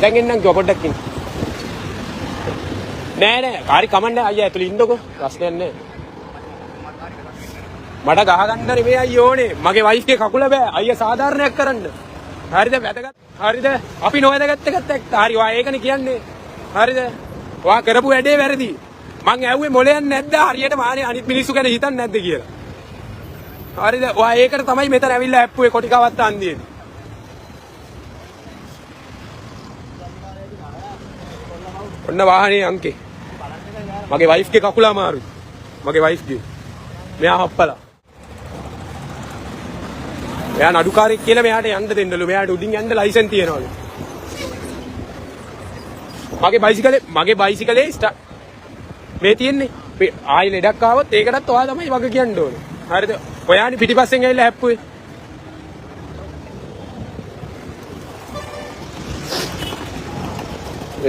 දැන් එන්නම් කිව්වා පොඩ්ඩක් ඉන්න. නෑ කාරි කමන්නේ අයියා ඇතුළේ ඉන්නකෝ ප්‍රශ්නයක් නෑ. මට ගහ ගන්න නෙමෙයි අයියෝ ඕනේ. මගේ වයිෆ්ගේ කකුල බෑ. අයියා සාධාරණයක් කරන්න. හරිද? වැදගත්. හරිද? අපි නොවැදගත් එකත් එක්ක. හරි ඔයා ඒකනේ කියන්නේ. හරිද? ඔයා කරපු වැඩේ වැරදි. මං ඇහුවේ මොලයක් නැද්ද? හරියට මානේ අනිත් මිනිස්සු ගැන හිතන්නේ නැද්ද කියලා. හරිද? ඔයා ඒකට තමයි මෙතන ඇවිල්ලා ඇප්පුවේ කොටිකවත් අන්දියේ. ඔන්න වාහනේ අංකේ. මගේ වයිෆ්ගේ කකුල අමාරුයි. මගේ වයිෆ්ගේ. මෙයා හප්පලා. මෙයා නඩුකාරයෙක් කියලා මෙයාට යන්න දෙන්නලු. මෙයාට උඩින් යන්න ලයිසන් තියනවලු. මගේ බයිසිකලේ මේ තියෙන්නේ. ආයි ලෙඩක් ආවොත් ඒකටත් ඔයා තමයි වග කියන්න ඕනේ. හරිද? ඔයානේ පිටිපස්සෙන් ඇවිල්ලා හැප්පුවේ.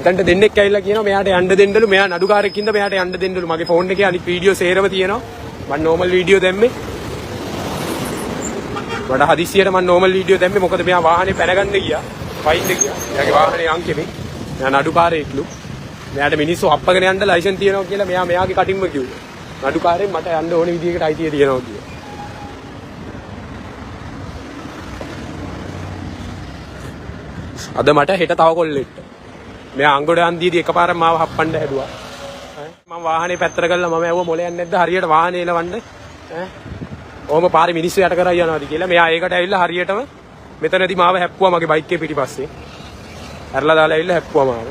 එතනට දෙන්නෙක් ඇවිල්ලා කියනවා මෙයාට යන්න දෙන්නලු. මෙයා නඩුකාරයෙක් ඉඳ මෙයාට යන්න දෙන්නලු. මගේ ෆෝන් එකේ අනිත් වීඩියෝ සේරම තියෙනවා. මම නෝමල් වීඩියෝ දැම්මේ. වඩා හදිස්සියට මම නෝමල් වීඩියෝ දැම්මේ මොකද මෙයා වාහනේ පැනගන්න ගියා. ෆයින් එක ගියා. එයාගේ වාහනේ අංකෙ මේ. මෙයා නඩුකාරයෙක්ලු. මෙයාට මිනිස්සු අප්පගෙන යන්න ලයිසන් තියනවා කියලා මෙයාගේ කටින්ම කිව්වා. නඩුකාරයෙන් මට යන්න ඕනේ විදිහකට අයිතිය තියෙනවා කියලා. අද මට හෙට තව කොල්ලෙක්ට. මෙයා අංගොඩ යන්දීදී එකපාරක් මාව හප්පන්න හැදුවා. මම වාහනේ පැත්තට ගල්ලා මම ඇහුවා මොලයක් නැද්ද හරියට වාහනේ එලවන්න. ඔහොම පාරේ මිනිස්සු යට කරා යනවාද කියලා. මෙයා ඒකට ඇවිල්ලා හරියටම මෙතනදී මාව හැප්පුවා මගේ බයික් එකේ පිටිපස්සේ. ඇරලා දාලා ඇවිල්ලා හැප්පුවා මාව.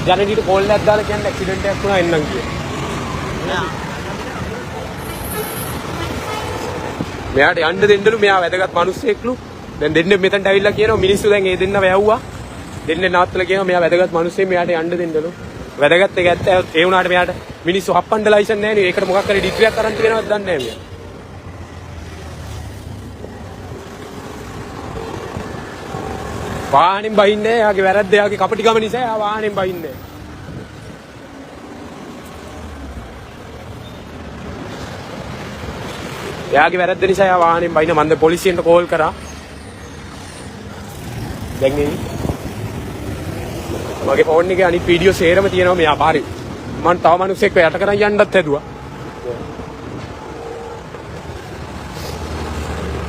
ජනේටර් කෝල් එකක් දාලා කියන්නේ ඇක්සිඩන්ට් එකක් වුණා එන්නම් කියලා. මෙයාට යන්න දෙන්නලු. මෙයා වැදගත් මිනිස්සෙක්ලු. දැන් දෙන්නේ මෙතනට ඇවිල්ලා කියනවා මිනිස්සු දැන් ඒ දෙන්නව ඇව්වා. දෙන්නේ නාත්තලා කියනවා මෙයා වැදගත් මිනිස්සෙක් මෙයාට යන්න දෙන්නලු. වැදගත් එක ඇත්ත ඒ වුණාට මෙයාට මිනිස්සු හප්පන්න ලයිසන් නැහැ නේ. ඒකට මොකක් හරි ඩිග්‍රියක් අරන් තියෙනවද දන්නේ නැහැ මෙයා. වාහනෙන් බහින්නේ එයාගේ වැරද්ද එයාගේ කපටිකම නිසා එයා වාහනෙන් බහින්නේ. එයාගේ වැරද්ද නිසා එයා වාහනෙන් බහින්න. මම පොලිසියට කෝල් කරා. දැන් මගේ ෆෝන් එකේ අනිත් වීඩියෝ සේරම තියෙනවා මෙයා පාරේ. මම තව මිනිස්සෙක්ව යට කරන් යන්නත් හැදුවා.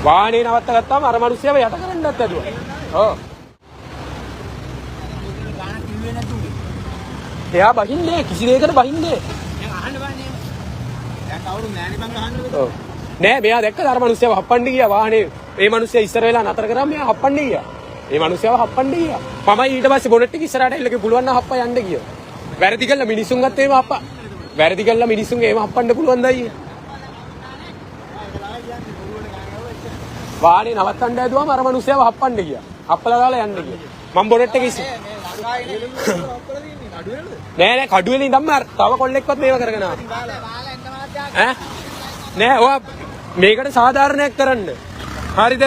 වාහනේ නවත්ත ගත්තාම අර මිනිස්සයව යට කරන්නත් හැදුවා. ඔව්. එයා බහින්නේ කිසි දෙයකට බහින්නේ. දැන් අහන්න බෑනේ. දැන් කවුරු නෑනේ මං අහන්න. ඔව්. නෑ මෙයා දැක්කද අර මිනිස්සයව හප්පන්න ගියා වාහනේ. මේ මිනිස්සයා ඉස්සර වෙලා නතර කරාම මෙයා හප්පන්න ගියා. මේ මිනිස්සයව හප්පන්න ගියා. මමයි ඊට පස්සේ බොනෙට් එක ඉස්සරහට එල්ලගේ පුළුවන් නම් හප්පා යන්න ගියා. වැරදි කළා මිනිසුන්ගත් එහෙම හප්පා. වැරදි කළා මිනිසුන්ගේ එහෙම හප්පන්න පුළුවන් දයි. වාහනේ නවත්තන්න හැදුවාම අර මිනිස්සයව හප්පන්න ගියා. හප්පලා දාලා යන්න ගියා. මම බොනෙට් එක ඉස්සේ නෑ කඩුවෙලින් ඉඳන්ම තව කොල්ලෙක්වත් මේව කරගෙන ආවා. නෑ ඔයා මේකට සාධාරණයක් කරන්න. හරිද?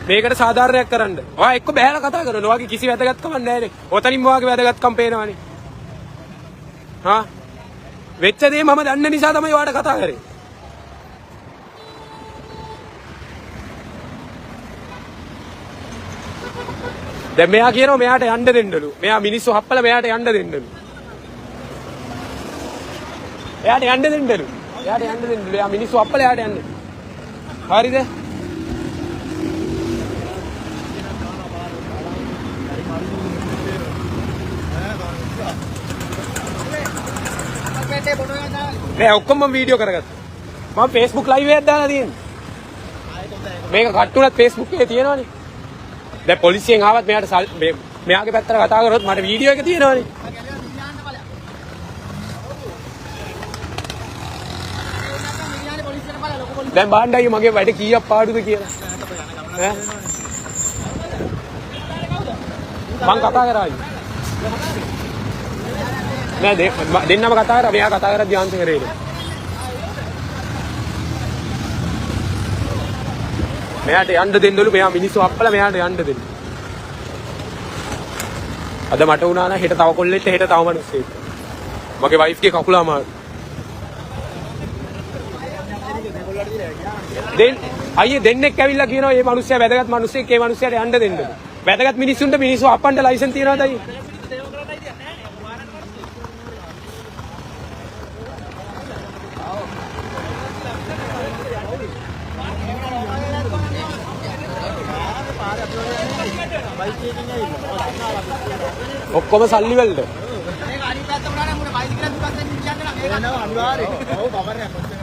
මේකට සාධාරණයක් කරන්න. ඔයා එක්ක බහැලා කතා කරනවා. ඔයාගේ කිසි වැදගත්කමක් නෑනේ. ඔතනින්ම ඔයාගේ වැදගත්කම් පේනවනේ. හා වෙච්ච දේ මම දන්න නිසා තමයි ඔයාට කතා කරේ. දැන් මෙයා කියනවා මෙයාට යන්න දෙන්නලු. මෙයා මිනිස්සු හප්පලා මෙයාට යන්න දෙන්නලු. එයාට යන්න දෙන්නලු. එයාට යන්න දෙන්නලු. එයා මිනිස්සු හප්පලා එයාට යන්න. හරිද? නෑ ඔක්කොම මම වීඩියෝ කරගත්තා. මම Facebook live එකක් දාලා තියෙනවා. මේක කට්ටුනත් Facebook එකේ තියෙනවනේ. දැන් පොලිසියෙන් ආවත් මෙයාගේ පැත්තට කතා කරොත් මට වීඩියෝ එක තියෙනවනේ. දැන් බාණ්ඩයි මගේ වැඩ කීයක් පාඩුද කියලා. ඈ මං කතා කරායි. නෑ දෙන්නම කතා කරා. මෙයා කතා කරද්දී ආන්සර් කරේ නෑ. මෙයාට යන්න දෙන්නලු. මෙයා මිනිස්සු අප්පලා මෙයාට යන්න දෙන්න. අද මට වුණා නම් හෙට තව කොල්ලෙක්ට හෙට තව මිනිස්සෙක්. මගේ වයිෆ්ගේ කකුල අමාරු. අයියේ දෙන්නෙක් ඇවිල්ලා කියනවා මේ මිනිස්සයා වැදගත් මිනිස්සෙක් ඒ මිනිස්සයාට යන්න දෙන්න. වැදගත් මිනිස්සුන්ට මිනිස්සු අප්පන්ට ලයිසන් තියනවාද අයියේ? ඔක්කොම සල්ලි වලට. මේක අනිත් පැත්ත උනානේ මුනේ බයිසිකලෙන් දුකක් දෙන්න කියන්නේ නම් මේක අනිවාර්යයෙන්. ඔව් කවරයක්.